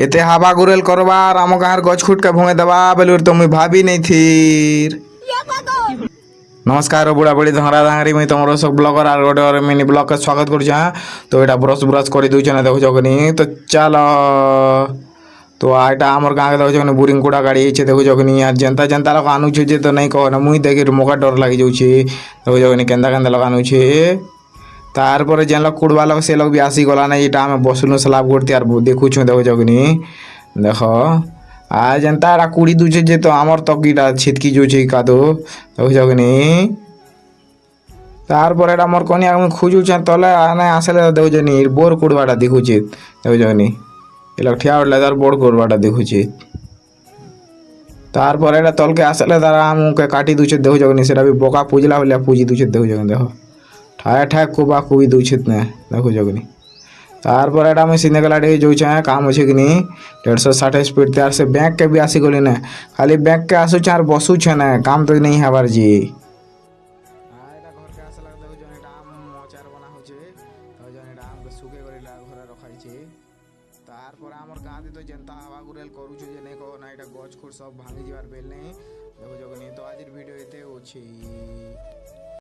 এতে হাবা গুরেল করবার আম গাঁর গছ খুটকে ভঙে দেবা বলে তো মুই ভাবি নেই থির। নমস্কার বুড়া বুড়ি ধরা ধাঙারি মুই তোমার সব ব্লগর আর গোটে মিনি ব্লগকে স্বাগত করছি। হ্যাঁ তো এটা ব্রশ ব্রশ করে দিয়েছে না দেখো যখনই তো চাল তো এটা আমার গাঁকে দেখো যখন বুরিং কুড়া গাড়ি হয়েছে দেখো যখনই আর জেন্তা জেন্তা লোক আনুছে যে তো নাই কহ না মুই দেখি মোকা ডর লাগি যাଉଛି দেখো যখনই কেন্দা কেন্দা লোক আনুছে। তারপরে যে লোক কুড়বা লোক সে লোক বি আসিগলা না এটা আমি বসলু স্লাব করতে আর দেখুছু দেখো যখনই দেখ আর যেনতা এটা কুড়ি দুছে যে তো আমার তকিটা ছিটকি যাচ্ছে কাদো দেখো যখনই। তারপরে এটা মোর কনি আমি খুঁজুছে তলে না আসলে দেখুছনি বোর কুড়বাটা দেখুছি দেখুছনি এলা ঠিয়া উঠলে তার বড় কুড়বাটা দেখুছি। তারপরে এটা তলকে আসলে তারা আমাকে কাটি দুছে দেখো যখনই সেটা বি বোকা পুজলা হলে পুজি দুছে দেখো যখন দেখো ঠায় ঠায় কুবা কুবি দুছে না দেখো যখনই। তারপরে এটা আমি সিনে গেলা যাচ্ছে কাম আছে কি নি 160 স্পিড আর সে ব্যাংক के भी आसी गली ना खाली बैंक के आसुचे और बसुचे ना काम तो नहीं हबार जी। তারপরে আমার গাঁতে তো যেনতা হাওয়া গুরেল করুছে যে নেই কো না এটা গছ খুর সব ভাঙি যাবার বেল নেই দেখো যখন তো আজের ভিডিও এতে হচ্ছে।